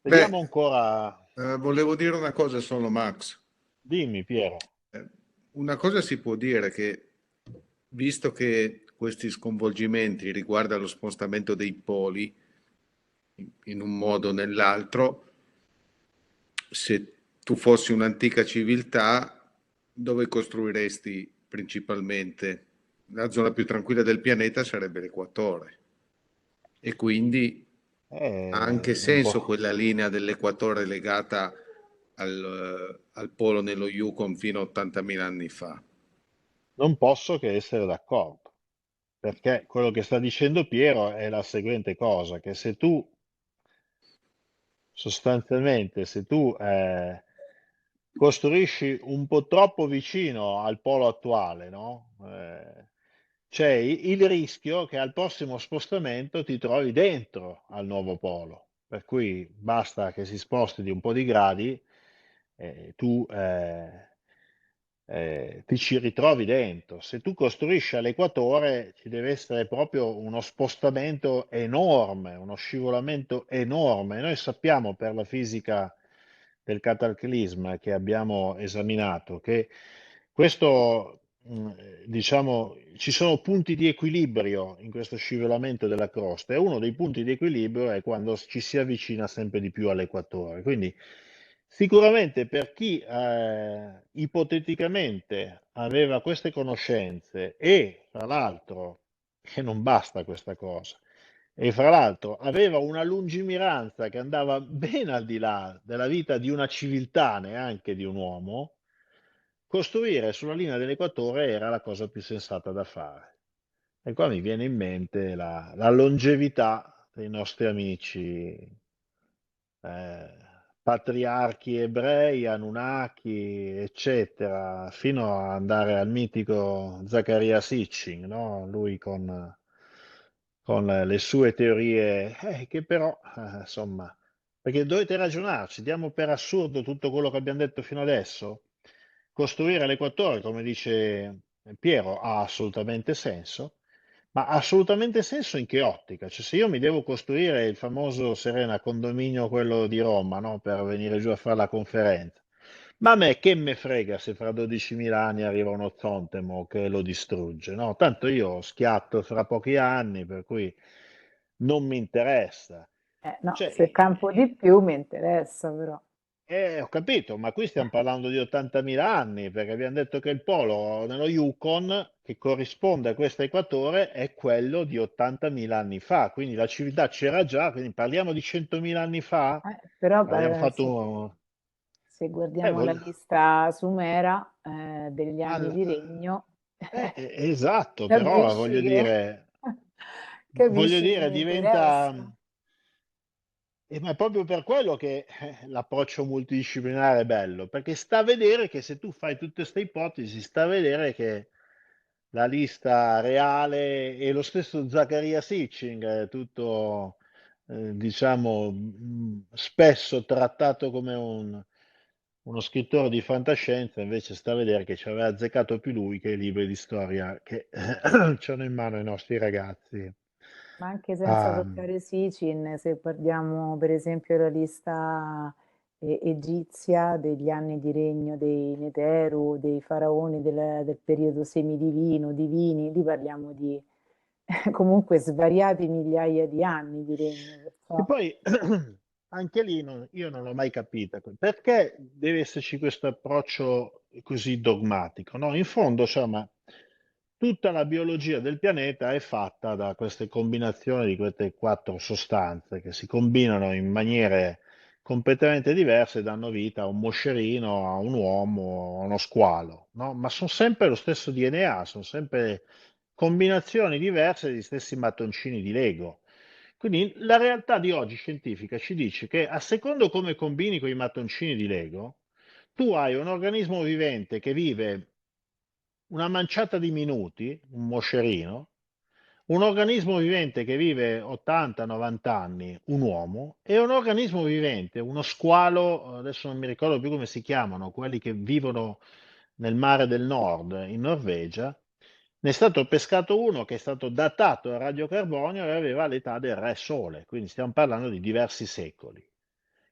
Beh, Vediamo ancora. volevo dire una cosa solo, Max. Dimmi, Piero. Eh, Una cosa si può dire che, visto che questi sconvolgimenti riguardano lo spostamento dei poli in un modo o nell'altro, se tu fossi un'antica civiltà, dove costruiresti principalmente? La zona più tranquilla del pianeta sarebbe l'equatore e quindi ha anche Non senso po- quella linea dell'equatore legata al polo nello Yukon fino a 80.000 anni fa. non posso che essere d'accordo, perché quello che sta dicendo Piero è la seguente cosa, che se tu sostanzialmente, se tu costruisci un po' troppo vicino al polo attuale, no? C'è il rischio che al prossimo spostamento ti trovi dentro al nuovo polo, per cui basta che si sposti di un po' di gradi e tu ti ci ritrovi dentro. Se tu costruisci all'equatore, ci deve essere proprio uno spostamento enorme, uno scivolamento enorme. Noi sappiamo per la fisica del cataclisma che abbiamo esaminato che questo, diciamo, ci sono punti di equilibrio in questo scivolamento della crosta e uno dei punti di equilibrio è quando ci si avvicina sempre di più all'equatore. Quindi sicuramente per chi ipoteticamente aveva queste conoscenze e fra l'altro, che non basta questa cosa, e fra l'altro aveva una lungimiranza che andava ben al di là della vita di una civiltà, neanche di un uomo, costruire sulla linea dell'equatore era la cosa più sensata da fare. E qua mi viene in mente la longevità dei nostri amici eh, patriarchi ebrei, Anunnaki, eccetera, fino ad andare al mitico Zaccaria Sitchin, no? Lui con le sue teorie, che però, insomma, perché dovete ragionarci, diamo per assurdo tutto quello che abbiamo detto fino adesso. Costruire l'equatore, come dice Piero, ha assolutamente senso, ma ha assolutamente senso in che ottica? Cioè, se io mi devo costruire il famoso Serena condominio, quello di Roma, no? Per venire giù a fare la conferenza, ma a me che me frega se fra 12.000 anni arriva uno Zontemo che lo distrugge, no? Tanto io schiatto fra pochi anni, per cui non mi interessa. No, Cioè, se campo di più mi interessa però. ho capito, ma qui stiamo parlando di 80.000 anni, perché abbiamo detto che il polo nello Yukon, che corrisponde a questo equatore, è quello di 80.000 anni fa, quindi la civiltà c'era già, quindi parliamo di 100.000 anni fa, Però abbiamo fatto se, un... se guardiamo la voglio- lista sumera degli anni al- di regno, esatto, però capisci che, voglio capisci che dire, mi diventa... interessa. Ma è proprio per quello che l'approccio multidisciplinare è bello, perché sta a vedere che se tu fai tutte queste ipotesi, sta a vedere che la lista reale e lo stesso Zaccaria Sitchin, è tutto, diciamo, spesso trattato come uno scrittore di fantascienza, invece sta a vedere che ci aveva azzeccato più lui che i libri di storia che c'hanno in mano i nostri ragazzi. Ma anche senza Ah, toccare Sicin, se guardiamo per esempio la lista egizia degli anni di regno dei Neteru, dei faraoni del periodo semidivino, divini, lì parliamo di comunque svariati migliaia di anni di regno, che perciò poi anche lì io non l'ho mai capita. Perché deve esserci questo approccio così dogmatico? No, in fondo, insomma, tutta la biologia del pianeta è fatta da queste combinazioni di queste quattro sostanze che si combinano in maniere completamente diverse e danno vita a un moscerino, a un uomo, a uno squalo, no? Ma sono sempre lo stesso DNA, sono sempre combinazioni diverse degli stessi mattoncini di Lego. Quindi la realtà di oggi scientifica ci dice che a secondo come combini quei mattoncini di Lego, tu hai un organismo vivente che vive una manciata di minuti, un moscerino, un organismo vivente che vive 80-90 anni, un uomo, e un organismo vivente, uno squalo, adesso non mi ricordo più come si chiamano, quelli che vivono nel mare del nord, in Norvegia, ne è stato pescato uno che è stato datato a radiocarbonio e aveva l'età del Re Sole, quindi stiamo parlando di diversi secoli.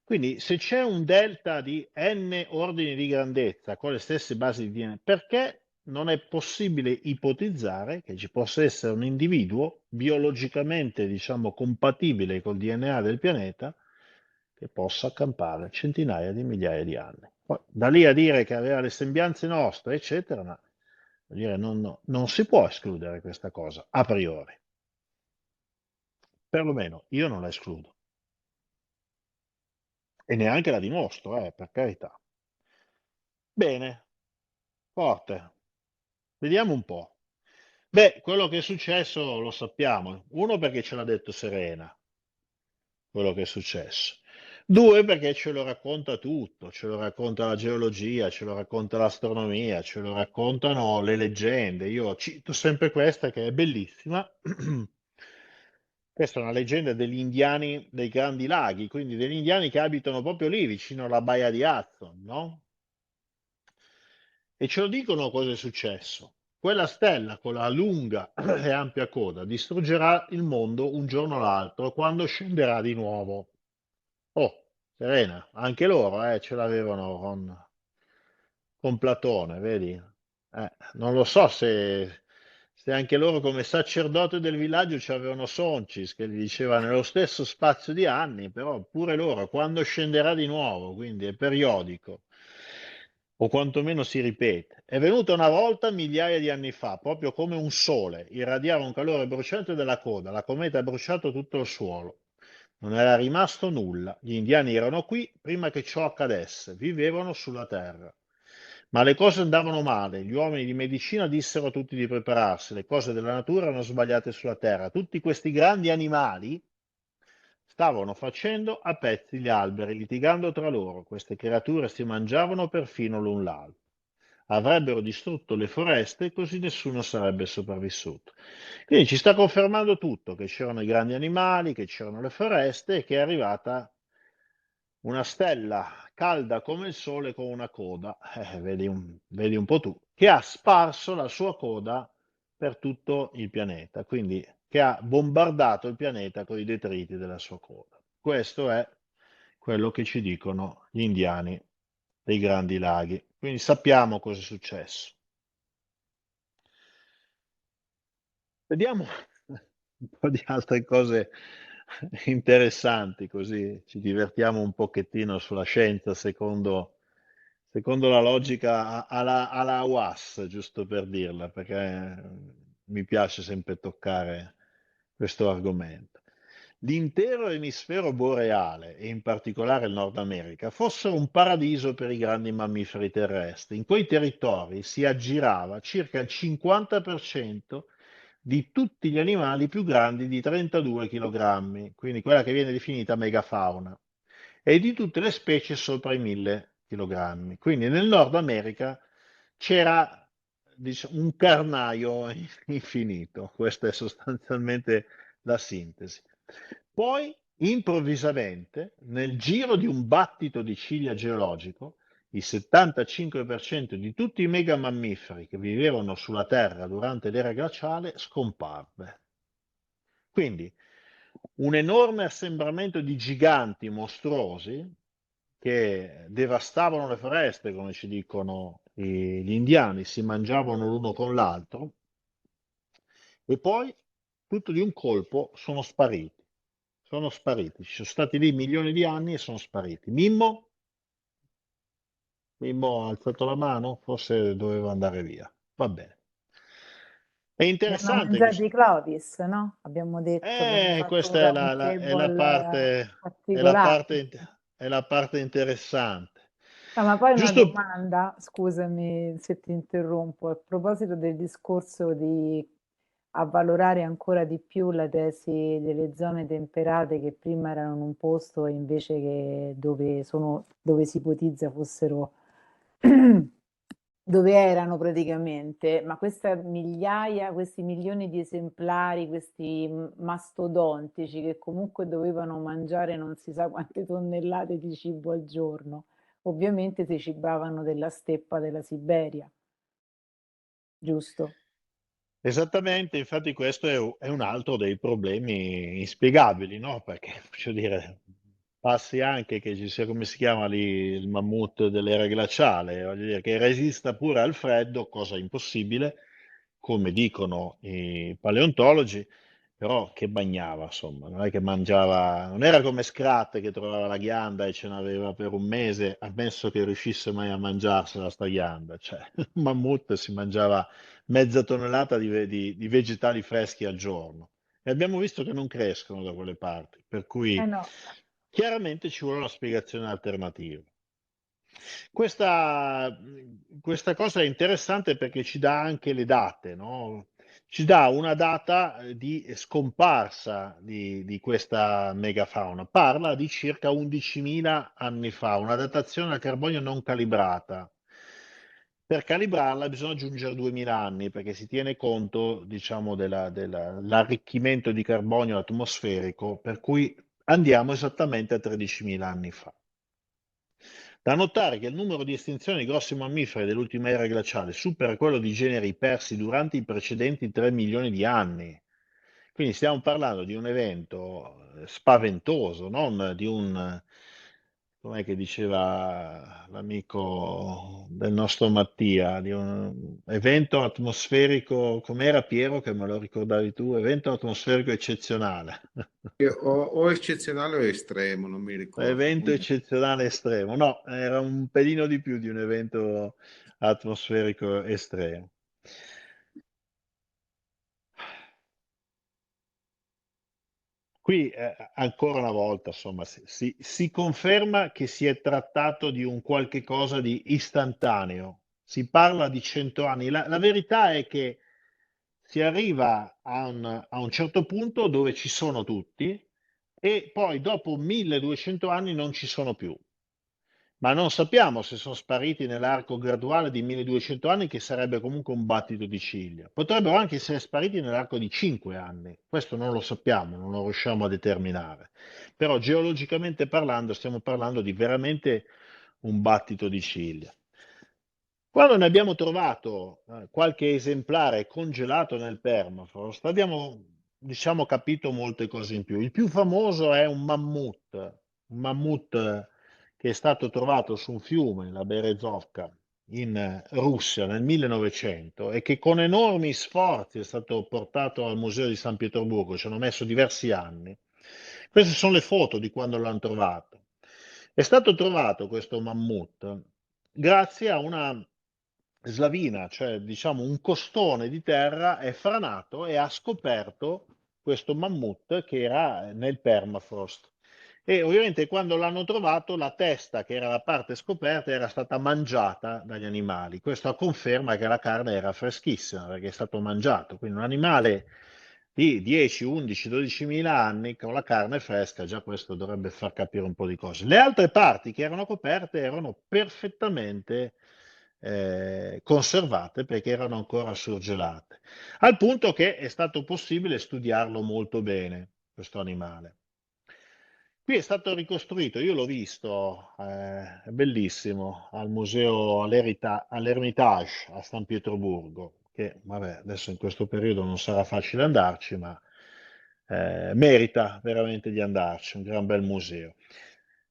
Quindi se c'è un delta di n ordini di grandezza con le stesse basi di DNA, perché non è possibile ipotizzare che ci possa essere un individuo biologicamente, diciamo, compatibile col DNA del pianeta che possa campare centinaia di migliaia di anni? Poi, da lì a dire che aveva le sembianze nostre, eccetera, ma voglio dire, non si può escludere questa cosa a priori. Perlomeno io non la escludo. E neanche la dimostro, per carità. Bene, forte. Vediamo un po'. Beh, quello che è successo lo sappiamo. Uno, perché ce l'ha detto Serena, quello che è successo. Due, perché ce lo racconta tutto, ce lo racconta la geologia, ce lo racconta l'astronomia, ce lo raccontano le leggende. Io cito sempre questa che è bellissima. Questa è una leggenda degli indiani dei Grandi Laghi, quindi degli indiani che abitano proprio lì, vicino alla baia di Hudson, no? E ce lo dicono cosa è successo. Quella stella con la lunga e ampia coda distruggerà il mondo un giorno o l'altro quando scenderà di nuovo. Oh, Serena, anche loro ce l'avevano con Platone, vedi? Non lo so se anche loro come sacerdote del villaggio c'avevano Soncis che gli diceva nello stesso spazio di anni, però pure loro quando scenderà di nuovo, quindi è periodico, o quantomeno si ripete. È venuta una volta migliaia di anni fa, proprio come un sole, irradiava un calore bruciante dalla coda, la cometa ha bruciato tutto il suolo. Non era rimasto nulla. Gli indiani erano qui prima che ciò accadesse, vivevano sulla terra. Ma le cose andavano male, gli uomini di medicina dissero a tutti di prepararsi, le cose della natura erano sbagliate sulla terra. Tutti questi grandi animali stavano facendo a pezzi gli alberi, litigando tra loro. Queste creature si mangiavano perfino l'un l'altro. Avrebbero distrutto le foreste, così nessuno sarebbe sopravvissuto. Quindi ci sta confermando tutto, che c'erano i grandi animali, che c'erano le foreste e che è arrivata una stella calda come il sole con una coda, vedi un po' tu, che ha sparso la sua coda per tutto il pianeta, quindi che ha bombardato il pianeta con i detriti della sua coda. Questo è quello che ci dicono gli indiani dei Grandi Laghi. Quindi sappiamo cosa è successo. Vediamo un po' di altre cose interessanti, così ci divertiamo un pochettino sulla scienza secondo la logica alla UAS, giusto per dirla, perché mi piace sempre toccare questo argomento. L'intero emisfero boreale, e in particolare il Nord America, fossero un paradiso per i grandi mammiferi terrestri. In quei territori si aggirava circa il 50% di tutti gli animali più grandi di 32 kg, quindi quella che viene definita megafauna, e di tutte le specie sopra i 1000 kg. Quindi nel Nord America c'era diciamo, un carnaio infinito, questa è sostanzialmente la sintesi. Poi, improvvisamente, nel giro di un battito di ciglia geologico, il 75% di tutti i mega mammiferi che vivevano sulla Terra durante l'era glaciale scomparve. Quindi un enorme assembramento di giganti mostruosi che devastavano le foreste, come ci dicono gli indiani, si mangiavano l'uno con l'altro e poi tutto di un colpo sono spariti. Sono spariti, ci sono stati lì milioni di anni e sono spariti. Mimmo? Mimmo ha alzato la mano, forse doveva andare via. Va bene. È Li hanno interessante mangiati questo. i Clovis, no? Abbiamo detto, abbiamo fatto un Questa round è la table parte, particolare. è la parte interessante. No, ma poi una Giusto, domanda, scusami se ti interrompo, a proposito del discorso di avvalorare ancora di più la tesi delle zone temperate che prima erano in un posto e invece che dove si ipotizza fossero dove erano praticamente, ma queste migliaia, questi milioni di esemplari, questi mastodontici che comunque dovevano mangiare non si sa quante tonnellate di cibo al giorno, ovviamente si cibavano della steppa della Siberia, giusto? esattamente, infatti questo è un altro dei problemi inspiegabili, no? Perché, voglio dire, passi anche che ci sia, come si chiama lì, il mammut dell'era glaciale, voglio dire, che resista pure al freddo, cosa impossibile, come dicono i paleontologi, però che bagnava, insomma, non è che mangiava, non era come Scrat che trovava la ghianda e ce n'aveva per un mese, ammesso che riuscisse mai a mangiarsela sta ghianda, cioè un mammut si mangiava mezza tonnellata di vegetali freschi al giorno. E abbiamo visto che non crescono da quelle parti, per Eh cui no. chiaramente ci vuole una spiegazione alternativa. Questa, questa cosa è interessante perché ci dà anche le date, no? Ci dà una data di scomparsa di questa megafauna. Parla di circa 11.000 anni fa, una datazione a carbonio non calibrata. Per calibrarla bisogna aggiungere 2000 anni perché si tiene conto, diciamo, dell'arricchimento di carbonio atmosferico, per cui andiamo esattamente a 13.000 anni fa. Da notare che il numero di estinzioni di grossi mammiferi dell'ultima era glaciale supera quello di generi persi durante i precedenti 3 milioni di anni. Quindi stiamo parlando di un evento spaventoso, non di un, com'è che diceva l'amico del nostro Mattia, di un evento atmosferico, com'era Piero che me lo ricordavi tu, evento atmosferico eccezionale. O eccezionale o estremo, non mi ricordo. Evento eccezionale estremo. No, era un pelino di più di un evento atmosferico estremo. Qui ancora una volta, insomma, si conferma che si è trattato di un qualche cosa di istantaneo. Si parla di 100 anni. La verità è che si arriva a un certo punto dove ci sono tutti e poi dopo 1200 anni non ci sono più. Ma non sappiamo se sono spariti nell'arco graduale di 1200 anni, che sarebbe comunque un battito di ciglia. Potrebbero anche essere spariti nell'arco di 5 anni. Questo non lo sappiamo, non lo riusciamo a determinare. Però geologicamente parlando, stiamo parlando di veramente un battito di ciglia. Quando ne abbiamo trovato qualche esemplare congelato nel permafrost, abbiamo, diciamo, capito molte cose in più. Il più famoso è un mammut che è stato trovato su un fiume, la Berezovka, in Russia nel 1900 e che con enormi sforzi è stato portato al Museo di San Pietroburgo, ci hanno messo diversi anni. Queste sono le foto di quando l'hanno trovato. È stato trovato questo mammut grazie a una slavina, cioè diciamo un costone di terra è franato e ha scoperto questo mammut che era nel permafrost. E ovviamente quando l'hanno trovato la testa, che era la parte scoperta, era stata mangiata dagli animali. Questo a conferma che la carne era freschissima perché è stato mangiato. Quindi un animale di 10, 11, 12 mila anni con la carne fresca, già questo dovrebbe far capire un po' di cose. Le altre parti che erano coperte erano perfettamente conservate perché erano ancora surgelate, al punto che è stato possibile studiarlo molto bene, questo animale. Qui è stato ricostruito, io l'ho visto, è bellissimo, al museo all'Ermitage a San Pietroburgo, che vabbè, adesso in questo periodo non sarà facile andarci, ma merita veramente di andarci, un gran bel museo.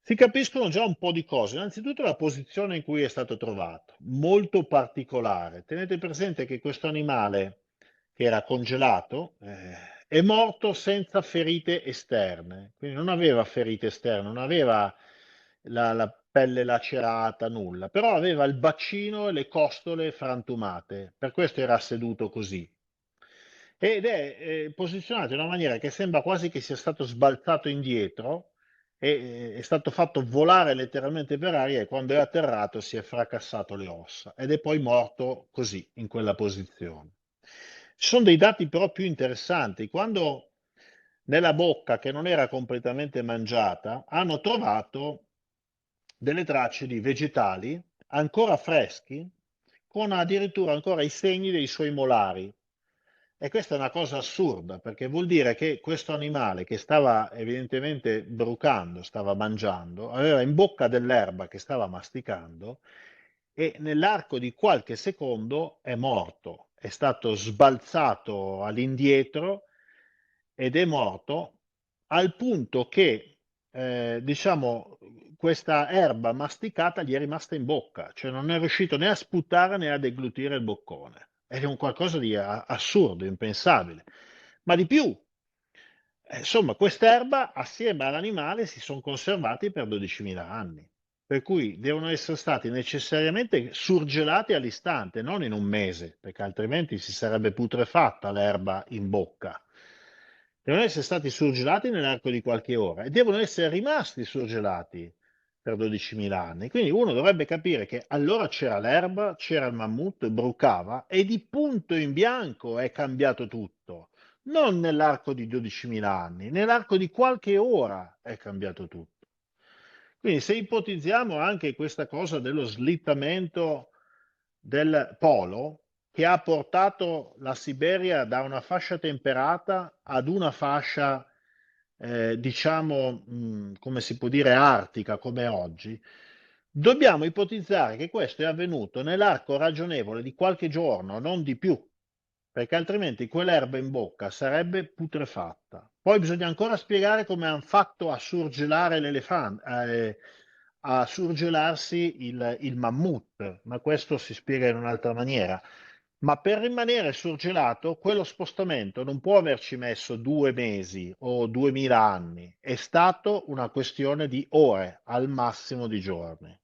Si capiscono già un po' di cose. Innanzitutto la posizione in cui è stato trovato, molto particolare. Tenete presente che questo animale che era congelato è morto senza ferite esterne, quindi non aveva ferite esterne, non aveva la pelle lacerata, nulla, però aveva il bacino e le costole frantumate, per questo era seduto così. Ed è posizionato in una maniera che sembra quasi che sia stato sbalzato indietro e è stato fatto volare letteralmente per aria e quando è atterrato si è fracassato le ossa ed è poi morto così, in quella posizione. Ci sono dei dati però più interessanti. Quando nella bocca, che non era completamente mangiata, hanno trovato delle tracce di vegetali ancora freschi, con addirittura ancora i segni dei suoi molari. E questa è una cosa assurda, perché vuol dire che questo animale che stava evidentemente brucando, stava mangiando, aveva in bocca dell'erba che stava masticando e nell'arco di qualche secondo è morto, è stato sbalzato all'indietro ed è morto al punto che diciamo, questa erba masticata gli è rimasta in bocca, cioè non è riuscito né a sputare né a deglutire il boccone. È un qualcosa di assurdo, impensabile. Ma di più, insomma, quest'erba assieme all'animale si sono conservati per 12.000 anni, per cui devono essere stati necessariamente surgelati all'istante, non in un mese, perché altrimenti si sarebbe putrefatta l'erba in bocca. Devono essere stati surgelati nell'arco di qualche ora e devono essere rimasti surgelati per 12.000 anni. Quindi uno dovrebbe capire che allora c'era l'erba, c'era il mammut, brucava e di punto in bianco è cambiato tutto. Non nell'arco di 12.000 anni, nell'arco di qualche ora è cambiato tutto. Quindi se ipotizziamo anche questa cosa dello slittamento del polo, che ha portato la Siberia da una fascia temperata ad una fascia, diciamo, come si può dire, artica come oggi, dobbiamo ipotizzare che questo è avvenuto nell'arco ragionevole di qualche giorno, non di più, perché altrimenti quell'erba in bocca sarebbe putrefatta. Poi bisogna ancora spiegare come hanno fatto a surgelare l'elefante, a surgelarsi il mammut, ma questo si spiega in un'altra maniera. Ma per rimanere surgelato, quello spostamento non può averci messo 2 mesi o 2000 anni, è stato una questione di ore, al massimo di giorni.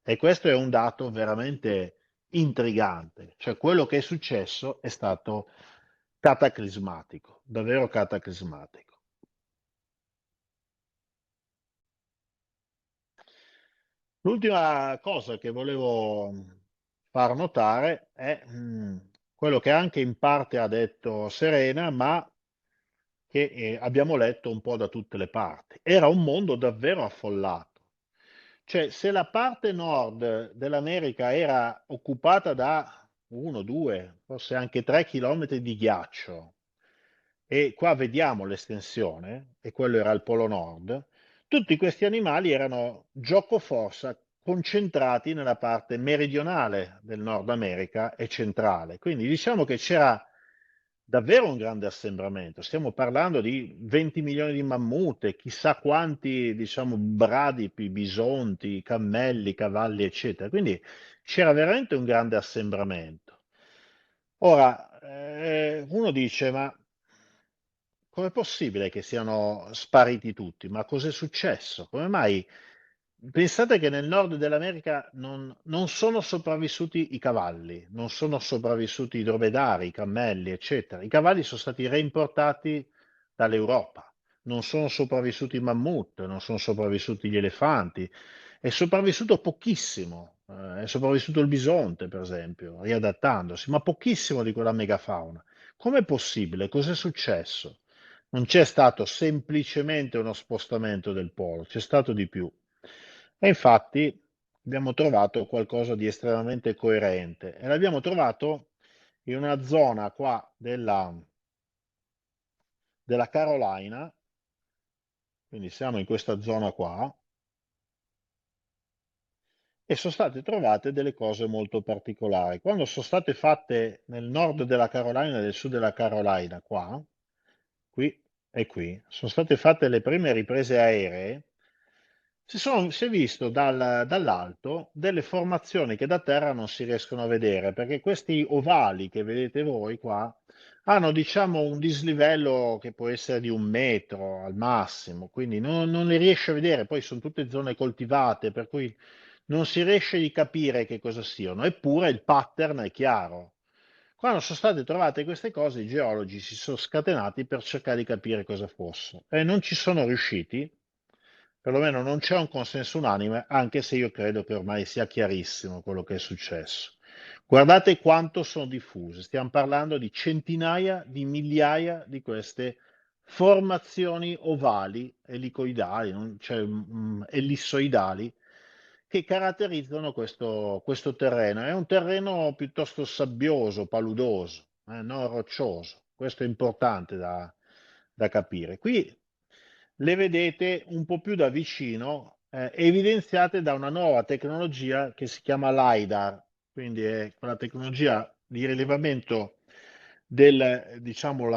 E questo è un dato veramente intrigante, cioè quello che è successo è stato cataclismatico, davvero cataclismatico. L'ultima cosa che volevo far notare è quello che anche in parte ha detto Serena, ma che abbiamo letto un po' da tutte le parti. Era un mondo davvero affollato. Cioè, se la parte nord dell'America era occupata da 1, 2, forse anche 3 chilometri di ghiaccio, e qua vediamo l'estensione, e quello era il Polo Nord, tutti questi animali erano giocoforza concentrati nella parte meridionale del Nord America e centrale. Quindi diciamo che c'era davvero un grande assembramento. Stiamo parlando di 20 milioni di mammut e chissà quanti, diciamo, bradipi, bisonti, cammelli, cavalli, eccetera. Quindi c'era veramente un grande assembramento. Ora, uno dice, ma com'è possibile che siano spariti tutti? Ma cos'è successo? Come mai? Pensate che nel nord dell'America non sono sopravvissuti i cavalli, non sono sopravvissuti i dromedari, i cammelli, eccetera. I cavalli sono stati reimportati dall'Europa, non sono sopravvissuti i mammut, non sono sopravvissuti gli elefanti, è sopravvissuto pochissimo, è sopravvissuto il bisonte, per esempio, riadattandosi, ma pochissimo di quella megafauna. Com'è possibile? Cos'è successo? Non c'è stato semplicemente uno spostamento del polo, c'è stato di più. E infatti abbiamo trovato qualcosa di estremamente coerente e l'abbiamo trovato in una zona qua della Carolina, quindi siamo in questa zona qua, e sono state trovate delle cose molto particolari. Quando sono state fatte nel nord della Carolina e nel sud della Carolina, qua, qui e qui, sono state fatte le prime riprese aeree, si è visto dall'alto delle formazioni che da terra non si riescono a vedere, perché questi ovali che vedete voi qua hanno, diciamo, un dislivello che può essere di 1 metro al massimo, quindi non li riesce a vedere, poi sono tutte zone coltivate, per cui non si riesce di capire che cosa siano, eppure il pattern è chiaro. Quando sono state trovate queste cose, i geologi si sono scatenati per cercare di capire cosa fosse e non ci sono riusciti, perlomeno non c'è un consenso unanime, anche se io credo che ormai sia chiarissimo quello che è successo. Guardate quanto sono diffuse, stiamo parlando di centinaia di migliaia di queste formazioni ovali, elicoidali, cioè ellissoidali, che caratterizzano questo terreno. È un terreno piuttosto sabbioso, paludoso, non roccioso. Questo è importante da capire. Qui le vedete un po' più da vicino, evidenziate da una nuova tecnologia che si chiama LiDAR, quindi è quella tecnologia di rilevamento del, diciamo,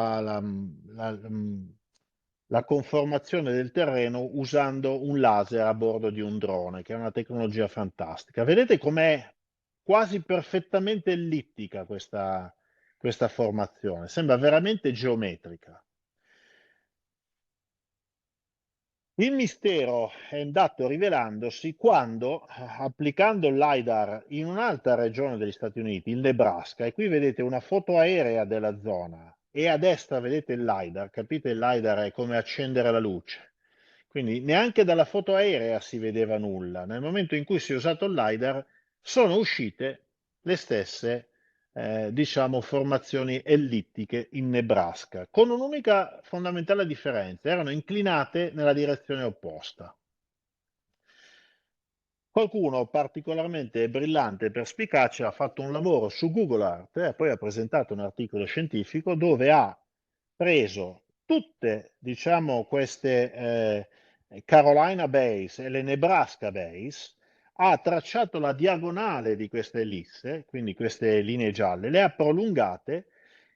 la conformazione del terreno usando un laser a bordo di un drone, che è una tecnologia fantastica. Vedete com'è quasi perfettamente ellittica questa formazione, sembra veramente geometrica. Il mistero è andato rivelandosi quando, applicando il LiDAR in un'altra regione degli Stati Uniti, il Nebraska, e qui vedete una foto aerea della zona, e a destra vedete il LiDAR, capite il LiDAR è come accendere la luce. Quindi neanche dalla foto aerea si vedeva nulla. Nel momento in cui si è usato il LiDAR sono uscite le stesse diciamo, formazioni ellittiche in Nebraska, con un'unica fondamentale differenza, erano inclinate nella direzione opposta. Qualcuno particolarmente brillante e perspicace ha fatto un lavoro su Google Earth e poi ha presentato un articolo scientifico dove ha preso tutte, diciamo, queste Carolina Bays e le Nebraska Bays, ha tracciato la diagonale di queste ellisse, quindi queste linee gialle, le ha prolungate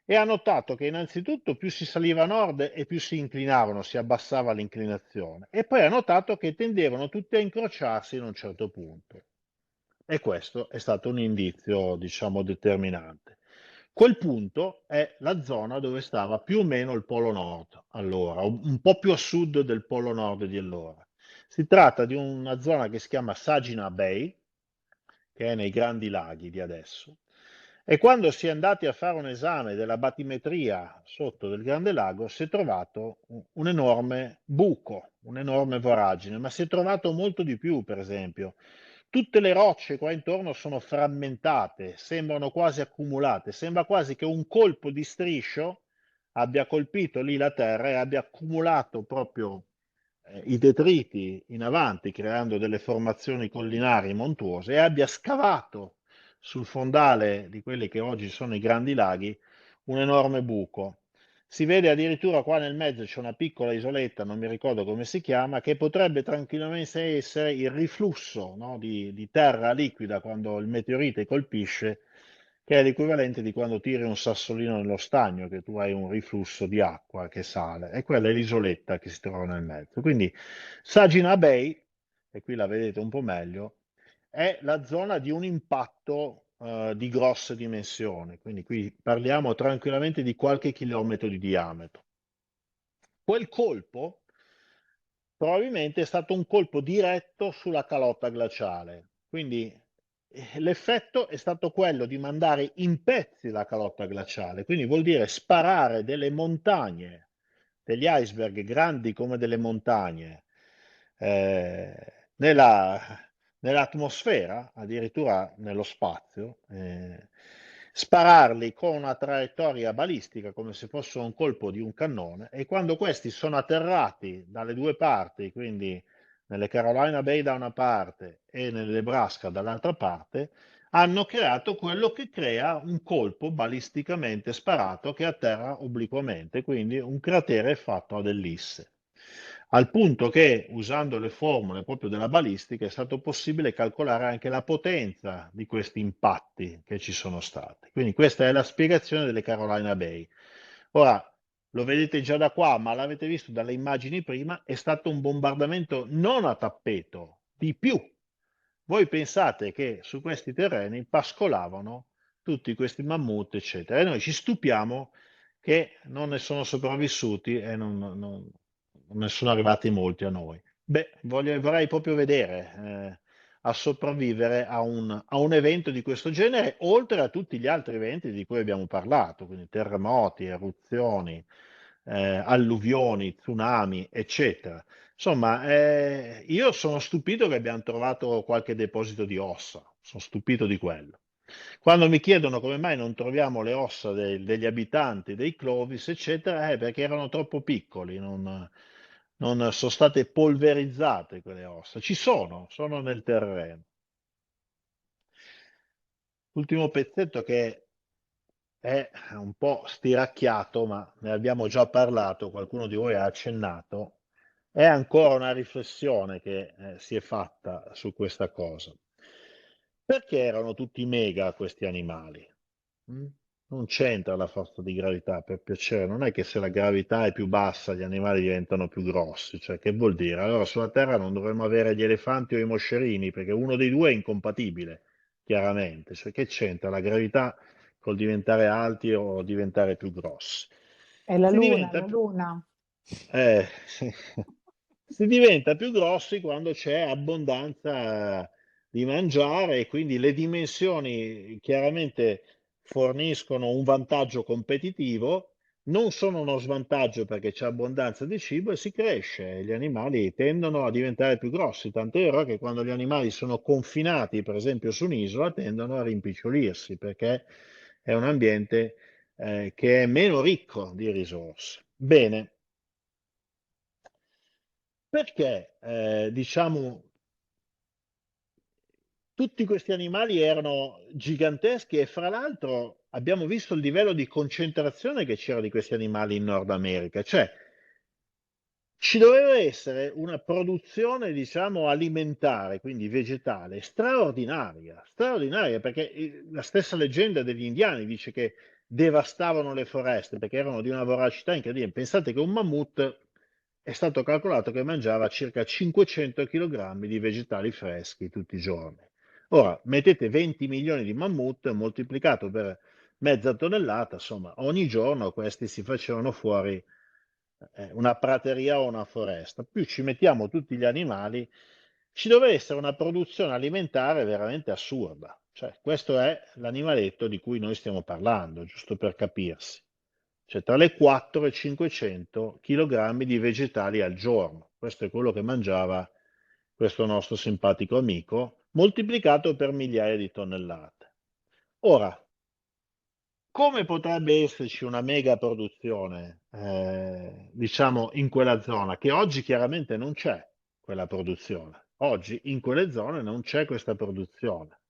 e ha notato che innanzitutto più si saliva a nord e più si inclinavano, si abbassava l'inclinazione, e poi ha notato che tendevano tutte a incrociarsi in un certo punto. E questo è stato un indizio, diciamo, determinante. Quel punto è la zona dove stava più o meno il Polo Nord, allora, un po' più a sud del Polo Nord di allora. Si tratta di una zona che si chiama Saginaw Bay, che è nei Grandi Laghi di adesso, e quando si è andati a fare un esame della batimetria sotto del Grande Lago si è trovato un enorme buco, un'enorme voragine, ma si è trovato molto di più, per esempio. Tutte le rocce qua intorno sono frammentate, sembrano quasi accumulate, sembra quasi che un colpo di striscio abbia colpito lì la terra e abbia accumulato proprio i detriti in avanti, creando delle formazioni collinari montuose, e abbia scavato sul fondale di quelli che oggi sono i Grandi Laghi un enorme buco. Si vede addirittura qua nel mezzo c'è una piccola isoletta, non mi ricordo come si chiama, che potrebbe tranquillamente essere il riflusso, no, di terra liquida quando il meteorite colpisce, che è l'equivalente di quando tiri un sassolino nello stagno, che tu hai un riflusso di acqua che sale, e quella è l'isoletta che si trova nel mezzo. Quindi Saginaw Bay, e qui la vedete un po' meglio, è la zona di un impatto di grosse dimensioni, quindi qui parliamo tranquillamente di qualche chilometro di diametro. Quel colpo probabilmente è stato un colpo diretto sulla calotta glaciale, quindi l'effetto è stato quello di mandare in pezzi la calotta glaciale, quindi vuol dire sparare delle montagne, degli iceberg grandi come delle montagne, nell'atmosfera, addirittura nello spazio, spararli con una traiettoria balistica come se fosse un colpo di un cannone, e quando questi sono atterrati dalle due parti, quindi nelle Carolina Bay da una parte e nel Nebraska dall'altra parte, hanno creato quello che crea un colpo balisticamente sparato che atterra obliquamente, quindi un cratere fatto ad ellisse. Al punto che, usando le formule proprio della balistica, è stato possibile calcolare anche la potenza di questi impatti che ci sono stati. Quindi questa è la spiegazione delle Carolina Bay. Ora, lo vedete già da qua, ma l'avete visto dalle immagini prima, è stato un bombardamento non a tappeto, di più. Voi pensate che su questi terreni pascolavano tutti questi mammut, eccetera, e noi ci stupiamo che non ne sono sopravvissuti e non ne sono arrivati molti a noi. Beh, vorrei proprio vedere a sopravvivere a un evento di questo genere, oltre a tutti gli altri eventi di cui abbiamo parlato, quindi terremoti, eruzioni, alluvioni, tsunami, eccetera. Insomma, io sono stupito che abbiamo trovato qualche deposito di ossa, sono stupito di quello. Quando mi chiedono come mai non troviamo le ossa degli abitanti dei Clovis, eccetera, è perché erano troppo piccoli, non sono state polverizzate quelle ossa. Ci sono nel terreno. L'ultimo pezzetto che è un po' stiracchiato, ma ne abbiamo già parlato, qualcuno di voi ha accennato, è ancora una riflessione che si è fatta su questa cosa. Perché erano tutti mega questi animali? Mm? non c'entra la forza di gravità, per piacere, non è che se la gravità è più bassa gli animali diventano più grossi, cioè che vuol dire? Allora sulla Terra non dovremmo avere gli elefanti o i moscerini, perché uno dei due è incompatibile, chiaramente, cioè che c'entra la gravità col diventare alti o diventare più grossi? È la Si luna, diventa la più, luna. eh, si diventa più grossi quando c'è abbondanza di mangiare e quindi le dimensioni chiaramente forniscono un vantaggio competitivo, non sono uno svantaggio perché c'è abbondanza di cibo e si cresce, e gli animali tendono a diventare più grossi, tant'è vero che quando gli animali sono confinati, per esempio su un'isola, tendono a rimpicciolirsi perché è un ambiente che è meno ricco di risorse. Bene, perché diciamo tutti questi animali erano giganteschi e fra l'altro abbiamo visto il livello di concentrazione che c'era di questi animali in Nord America, cioè ci doveva essere una produzione, diciamo, alimentare, quindi vegetale, straordinaria, straordinaria, perché la stessa leggenda degli indiani dice che devastavano le foreste perché erano di una voracità incredibile. Pensate che un mammut è stato calcolato che mangiava circa 500 kg di vegetali freschi tutti i giorni. Ora, mettete 20 milioni di mammut moltiplicato per mezza tonnellata, insomma, ogni giorno questi si facevano fuori una prateria o una foresta. Più ci mettiamo tutti gli animali, ci deve essere una produzione alimentare veramente assurda. Cioè, questo è l'animaletto di cui noi stiamo parlando, giusto per capirsi. Cioè, tra le 4 e 500 kg di vegetali al giorno. Questo è quello che mangiava questo nostro simpatico amico, moltiplicato per migliaia di tonnellate. Ora, come potrebbe esserci una mega produzione, diciamo, in quella zona, che oggi chiaramente non c'è quella produzione. Oggi in quelle zone non c'è questa produzione.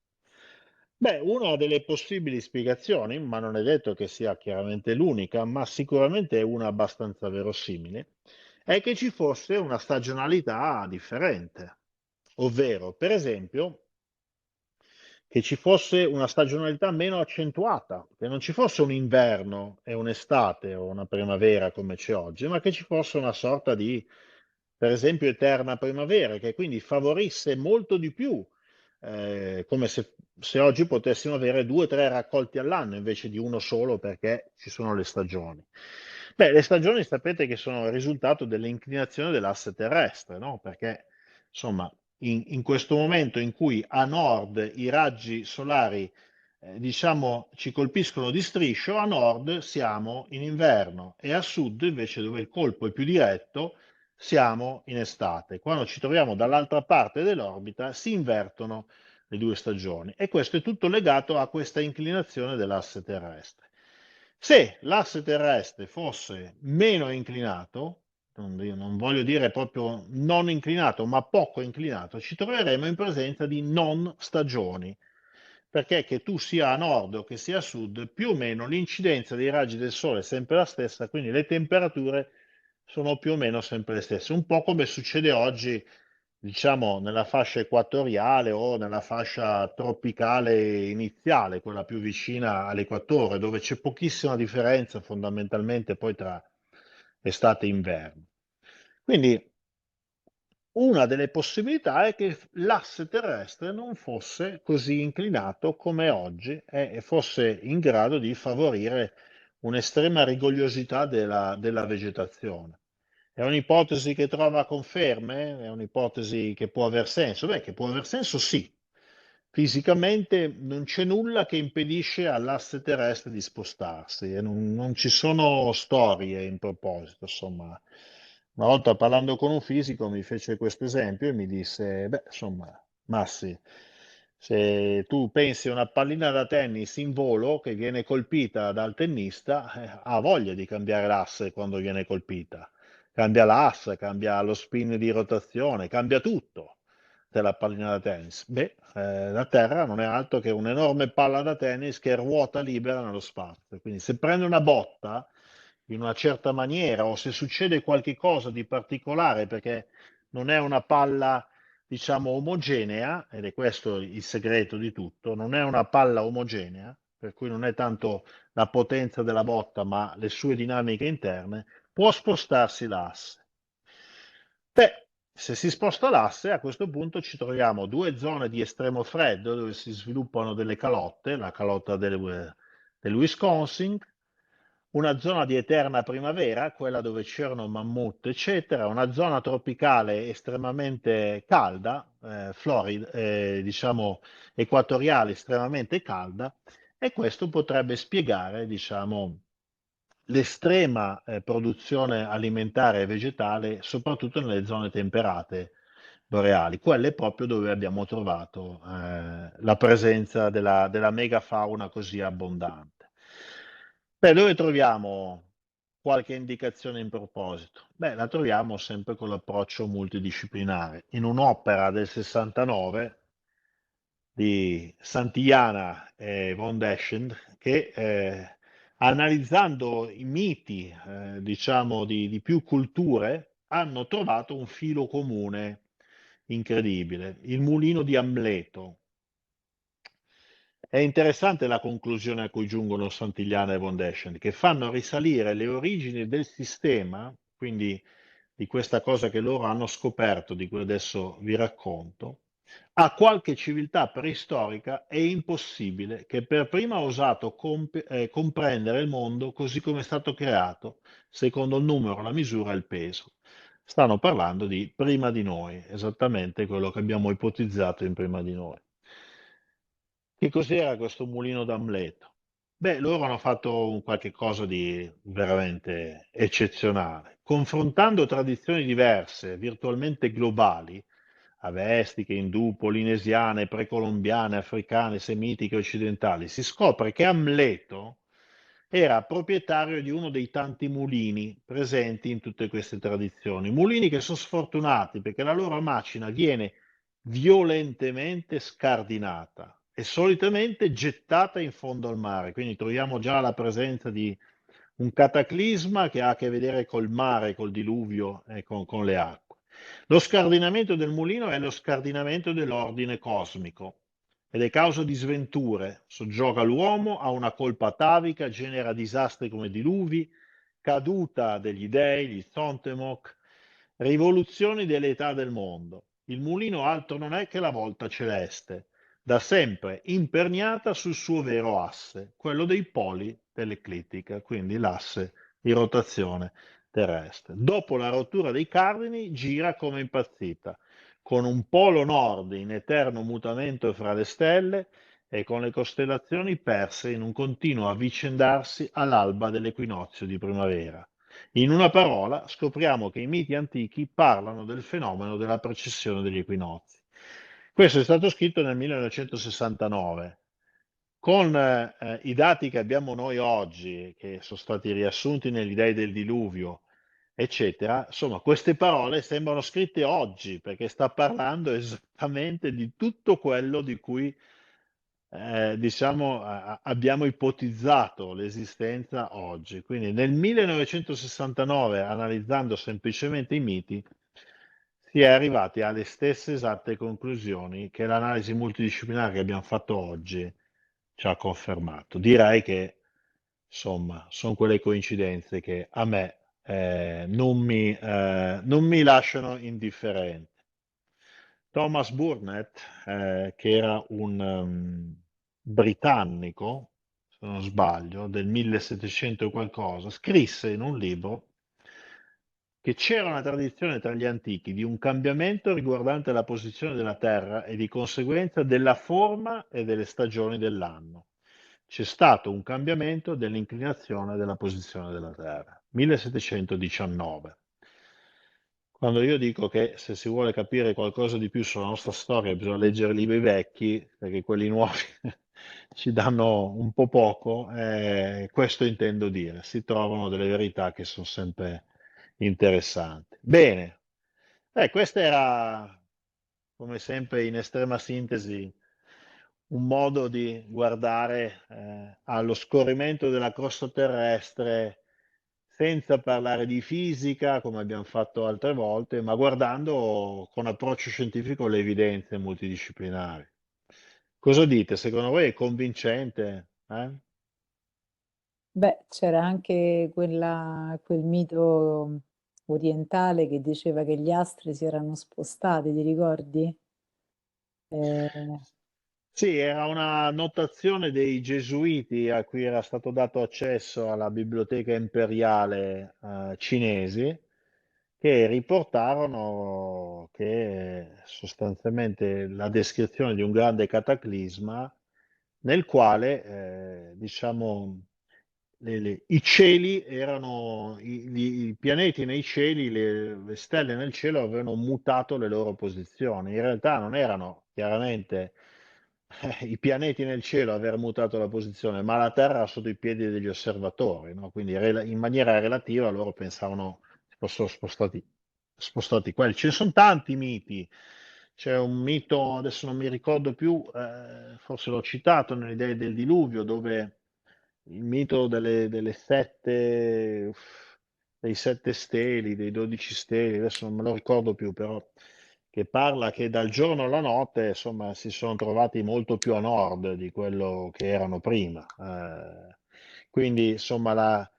Beh, una delle possibili spiegazioni, ma non è detto che sia chiaramente l'unica, ma sicuramente è una abbastanza verosimile, è che ci fosse una stagionalità differente. Ovvero, per esempio, che ci fosse una stagionalità meno accentuata, che non ci fosse un inverno e un'estate o una primavera come c'è oggi, ma che ci fosse una sorta di, per esempio, eterna primavera, che quindi favorisse molto di più, come se oggi potessimo avere 2 o 3 raccolti all'anno invece di uno solo perché ci sono le stagioni. Beh, le stagioni sapete che sono il risultato dell'inclinazione dell'asse terrestre, no? Perché insomma in questo momento in cui a nord i raggi solari diciamo ci colpiscono di striscio, a nord siamo in inverno e a sud invece dove il colpo è più diretto siamo in estate. Quando ci troviamo dall'altra parte dell'orbita si invertono le due stagioni e questo è tutto legato a questa inclinazione dell'asse terrestre. Se l'asse terrestre fosse meno inclinato, non voglio dire proprio non inclinato, ma poco inclinato, ci troveremo in presenza di non stagioni, perché che tu sia a nord o che sia a sud, più o meno l'incidenza dei raggi del sole è sempre la stessa, quindi le temperature sono più o meno sempre le stesse, un po' come succede oggi, diciamo, nella fascia equatoriale o nella fascia tropicale iniziale, quella più vicina all'equatore, dove c'è pochissima differenza fondamentalmente poi tra estate e inverno. Quindi una delle possibilità è che l'asse terrestre non fosse così inclinato come oggi e fosse in grado di favorire un'estrema rigogliosità della vegetazione. È un'ipotesi che trova conferme? È un'ipotesi che può aver senso? Beh, che può aver senso sì. Fisicamente non c'è nulla che impedisce all'asse terrestre di spostarsi e non ci sono storie in proposito, insomma. Una volta parlando con un fisico mi fece questo esempio e mi disse, beh, insomma, Massi, se tu pensi a una pallina da tennis in volo che viene colpita dal tennista, ha voglia di cambiare l'asse quando viene colpita. Cambia l'asse, cambia lo spin di rotazione, cambia tutto della pallina da tennis. Beh, la Terra non è altro che un'enorme palla da tennis che ruota libera nello spazio. Quindi se prende una botta in una certa maniera o se succede qualche cosa di particolare perché non è una palla, diciamo, omogenea, ed è questo il segreto di tutto, non è una palla omogenea, per cui non è tanto la potenza della botta, ma le sue dinamiche interne, può spostarsi l'asse. Beh, se si sposta l'asse, a questo punto ci troviamo due zone di estremo freddo dove si sviluppano delle calotte, la calotta del Wisconsin, una zona di eterna primavera, quella dove c'erano mammut, eccetera, una zona tropicale estremamente calda, Florida, diciamo equatoriale estremamente calda, e questo potrebbe spiegare, diciamo, l'estrema produzione alimentare e vegetale, soprattutto nelle zone temperate boreali, quelle proprio dove abbiamo trovato la presenza della megafauna così abbondante. Beh, dove troviamo qualche indicazione in proposito? Beh, la troviamo sempre con l'approccio multidisciplinare. In un'opera del 69 di Santillana e von Deschen che analizzando i miti diciamo di più culture hanno trovato un filo comune incredibile, il mulino di Amleto. È interessante la conclusione a cui giungono Santillana e von Deschen, che fanno risalire le origini del sistema, quindi di questa cosa che loro hanno scoperto, di cui adesso vi racconto, a qualche civiltà preistorica. È impossibile che per prima ha osato comprendere il mondo così come è stato creato, secondo il numero, la misura e il peso. Stanno parlando di prima di noi, esattamente quello che abbiamo ipotizzato in prima di noi. Che cos'era questo mulino d'Amleto? Beh, loro hanno fatto un qualche cosa di veramente eccezionale. Confrontando tradizioni diverse, virtualmente globali, avestiche, indù, polinesiane, precolombiane, africane, semitiche, occidentali, si scopre che Amleto era proprietario di uno dei tanti mulini presenti in tutte queste tradizioni. Mulini che sono sfortunati perché la loro macina viene violentemente scardinata e solitamente gettata in fondo al mare. Quindi troviamo già la presenza di un cataclisma che ha a che vedere col mare, col diluvio e con le acque. Lo scardinamento del mulino è lo scardinamento dell'ordine cosmico ed è causa di sventure, soggioga l'uomo, ha una colpa atavica, genera disastri come diluvi, caduta degli dei, gli Zontemok, rivoluzioni delle età del mondo. Il mulino altro non è che la volta celeste, da sempre imperniata sul suo vero asse, quello dei poli dell'eclittica, quindi l'asse di rotazione terrestre. Dopo la rottura dei cardini gira come impazzita, con un polo nord in eterno mutamento fra le stelle e con le costellazioni perse in un continuo avvicendarsi all'alba dell'equinozio di primavera. In una parola, scopriamo che i miti antichi parlano del fenomeno della precessione degli equinozi. Questo è stato scritto nel 1969. Con i dati che abbiamo noi oggi, che sono stati riassunti negli dei del diluvio, eccetera, insomma, queste parole sembrano scritte oggi, perché sta parlando esattamente di tutto quello di cui diciamo, abbiamo ipotizzato l'esistenza oggi. Quindi nel 1969, analizzando semplicemente i miti, si è arrivati alle stesse esatte conclusioni che l'analisi multidisciplinare che abbiamo fatto oggi ci ha confermato. Direi che, insomma, sono quelle coincidenze che a me non mi lasciano indifferente. Thomas Burnett, che era un britannico, se non sbaglio, del 1700 e qualcosa, scrisse in un libro che c'era una tradizione tra gli antichi di un cambiamento riguardante la posizione della Terra e di conseguenza della forma e delle stagioni dell'anno. C'è stato un cambiamento dell'inclinazione della posizione della Terra. 1719. Quando io dico che se si vuole capire qualcosa di più sulla nostra storia bisogna leggere i libri vecchi, perché quelli nuovi ci danno un po' poco, questo intendo dire. Si trovano delle verità che sono sempre interessanti. Bene, questo era, come sempre, in estrema sintesi, un modo di guardare allo scorrimento della crosta terrestre senza parlare di fisica, come abbiamo fatto altre volte, ma guardando con approccio scientifico le evidenze multidisciplinari. Cosa dite? Secondo voi è convincente? eh? Beh, c'era anche quel mito orientale che diceva che gli astri si erano spostati, ti ricordi? Eh, Sì, era una notazione dei Gesuiti a cui era stato dato accesso alla biblioteca imperiale cinesi, che riportarono che sostanzialmente la descrizione di un grande cataclisma nel quale, diciamo, i cieli erano, i pianeti nei cieli, le stelle nel cielo avevano mutato le loro posizioni. In realtà non erano chiaramente i pianeti nel cielo a aver mutato la posizione, ma la Terra sotto i piedi degli osservatori, no? Quindi in maniera relativa loro pensavano si fossero spostati quelli. Ce ne sono tanti miti. C'è un mito, adesso non mi ricordo più, forse l'ho citato nelle idee del diluvio, dove il mito delle sette, dei sette steli, dei 12 steli, adesso non me lo ricordo più, però che parla che dal giorno alla notte, insomma, si sono trovati molto più a nord di quello che erano prima. Quindi, insomma,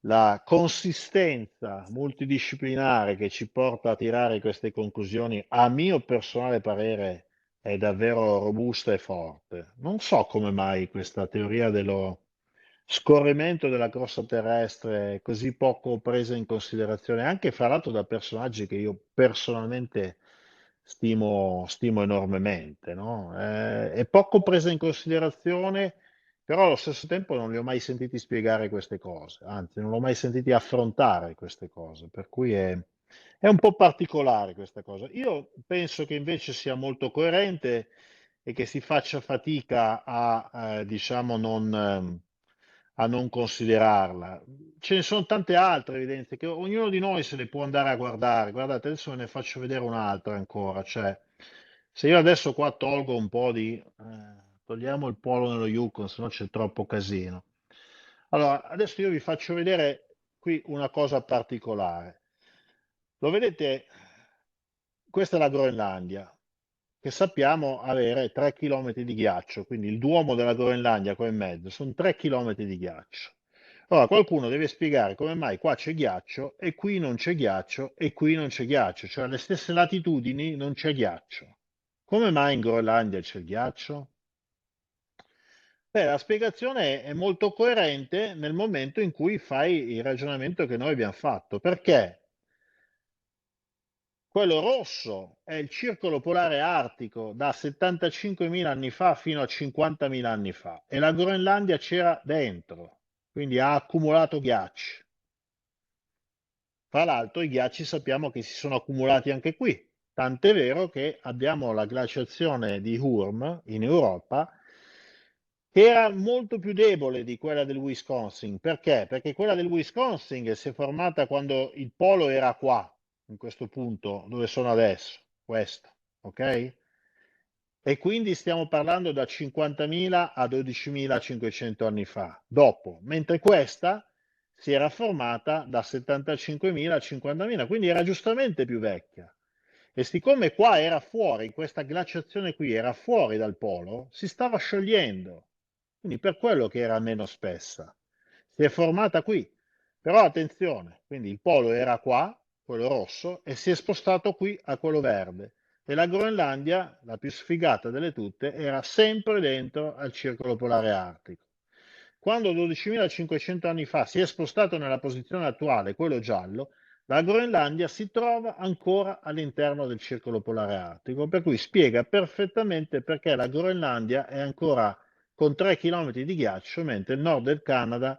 la consistenza multidisciplinare che ci porta a tirare queste conclusioni, a mio personale parere, è davvero robusta e forte. Non so come mai questa teoria dello scorrimento della crosta terrestre è così poco presa in considerazione, anche fra l'altro da personaggi che io personalmente stimo enormemente, no? È poco presa in considerazione, però allo stesso tempo non li ho mai sentiti spiegare queste cose, anzi non l'ho mai sentiti affrontare queste cose, per cui è un po' particolare questa cosa. Io penso che invece sia molto coerente e che si faccia fatica diciamo, a non considerarla. Ce ne sono tante altre evidenze che ognuno di noi se le può andare a guardare. Guardate, adesso ve ne faccio vedere un'altra ancora. Cioè, se io adesso qua tolgo un po' togliamo il polo nello Yukon, se no c'è troppo casino. Allora, adesso io vi faccio vedere qui una cosa particolare. Lo vedete? Questa è la Groenlandia, che sappiamo avere 3 km di ghiaccio, quindi il Duomo della Groenlandia qua in mezzo, sono 3 km di ghiaccio. Allora qualcuno deve spiegare come mai qua c'è ghiaccio e qui non c'è ghiaccio e qui non c'è ghiaccio, cioè alle stesse latitudini non c'è ghiaccio. Come mai in Groenlandia c'è il ghiaccio? Beh, la spiegazione è molto coerente nel momento in cui fai il ragionamento che noi abbiamo fatto. Perché? Quello rosso è il circolo polare artico da 75.000 anni fa fino a 50.000 anni fa e la Groenlandia c'era dentro, quindi ha accumulato ghiacci. Tra l'altro i ghiacci sappiamo che si sono accumulati anche qui, tant'è vero che abbiamo la glaciazione di Hurm in Europa che era molto più debole di quella del Wisconsin. Perché? Perché quella del Wisconsin si è formata quando il polo era qua, in questo punto dove sono adesso, questo, ok? E quindi stiamo parlando da 50.000 a 12.500 anni fa, dopo, mentre questa si era formata da 75.000 a 50.000, quindi era giustamente più vecchia. E siccome qua era fuori, questa glaciazione qui era fuori dal polo, si stava sciogliendo, quindi per quello che era meno spessa. Si è formata qui. Però attenzione, quindi il polo era qua, quello rosso, e si è spostato qui a quello verde. E la Groenlandia, la più sfigata delle tutte, era sempre dentro al circolo polare artico. Quando 12.500 anni fa si è spostato nella posizione attuale, quello giallo, la Groenlandia si trova ancora all'interno del circolo polare artico, per cui spiega perfettamente perché la Groenlandia è ancora con 3 km di ghiaccio, mentre il nord del Canada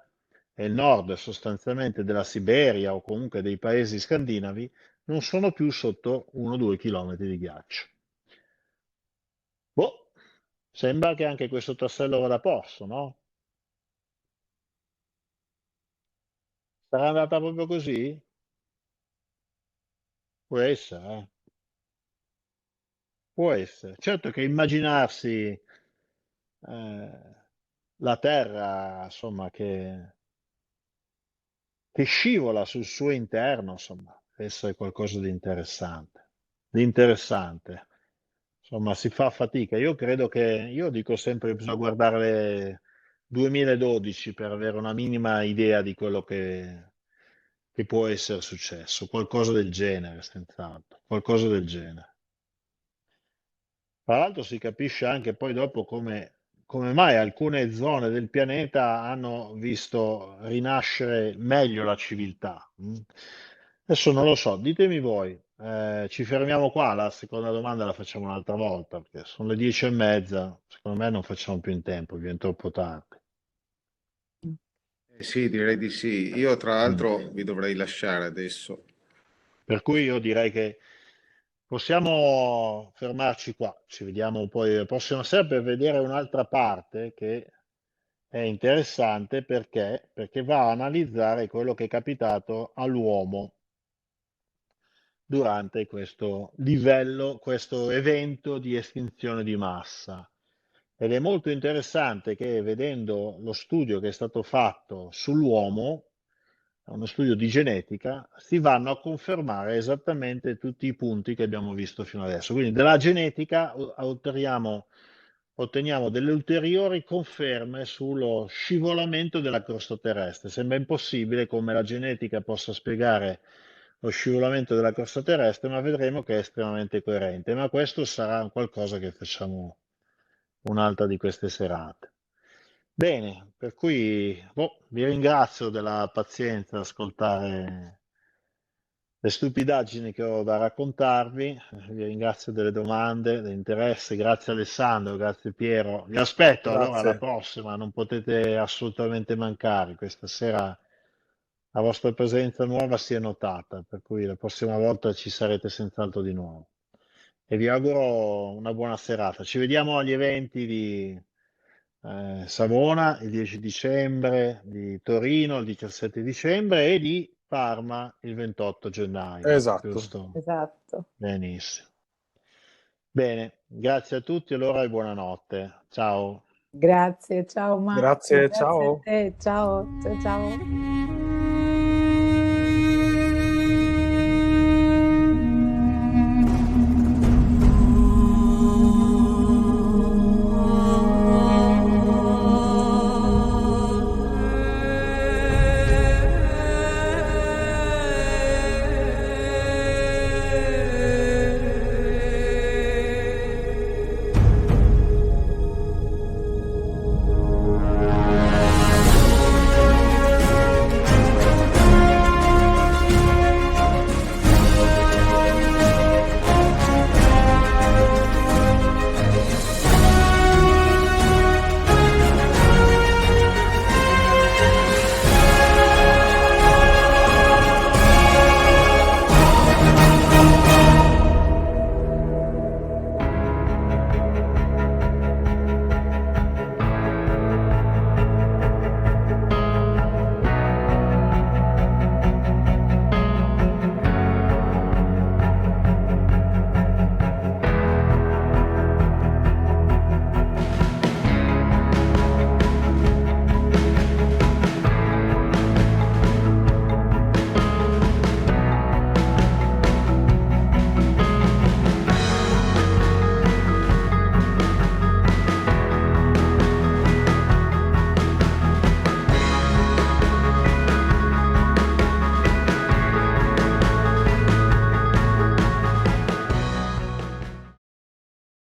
e il nord sostanzialmente della Siberia o comunque dei paesi scandinavi non sono più sotto 1-2 km di ghiaccio. Boh, sembra che anche questo tassello vada a posto, no? Sarà andata proprio così? Può essere, eh? Può essere. Certo che immaginarsi la Terra, insomma, che scivola sul suo interno, insomma, deve essere qualcosa di interessante. Di interessante. Insomma, si fa fatica. Io credo che, io dico sempre che bisogna guardare 2012 per avere una minima idea di quello che può essere successo, qualcosa del genere, senz'altro, qualcosa del genere. Tra l'altro si capisce anche poi dopo come mai alcune zone del pianeta hanno visto rinascere meglio la civiltà. Adesso non lo so, ditemi voi. Ci fermiamo qua, la seconda domanda la facciamo un'altra volta, perché sono le 10:30, secondo me non facciamo più in tempo, viene troppo tardi. Sì, direi di sì. Io tra Mm. l'altro vi dovrei lasciare adesso. Per cui io direi che possiamo fermarci qua. Ci vediamo poi la prossima sera per vedere un'altra parte che è interessante perché va a analizzare quello che è capitato all'uomo durante questo livello, questo evento di estinzione di massa. Ed è molto interessante che vedendo lo studio che è stato fatto sull'uomo, uno studio di genetica, si vanno a confermare esattamente tutti i punti che abbiamo visto fino adesso. Quindi dalla genetica otteniamo delle ulteriori conferme sullo scivolamento della crosta terrestre. Sembra impossibile come la genetica possa spiegare lo scivolamento della crosta terrestre, ma vedremo che è estremamente coerente. Ma questo sarà qualcosa che facciamo un'altra di queste serate. Bene, per cui vi ringrazio della pazienza ad ascoltare le stupidaggini che ho da raccontarvi, vi ringrazio delle domande, dell'interesse, grazie Alessandro, grazie Piero. Vi aspetto allora alla Grazie. prossima, non potete assolutamente mancare. Questa sera la vostra presenza nuova si è notata, per cui la prossima volta ci sarete senz'altro di nuovo. E vi auguro una buona serata. Ci vediamo agli eventi di Savona il 10 dicembre, di Torino il 17 dicembre e di Parma il 28 gennaio, Esatto. giusto? Esatto. Benissimo. Bene, grazie a tutti allora e buonanotte. Ciao. Grazie, ciao Max, Grazie, grazie a ciao. te, ciao, ciao ciao.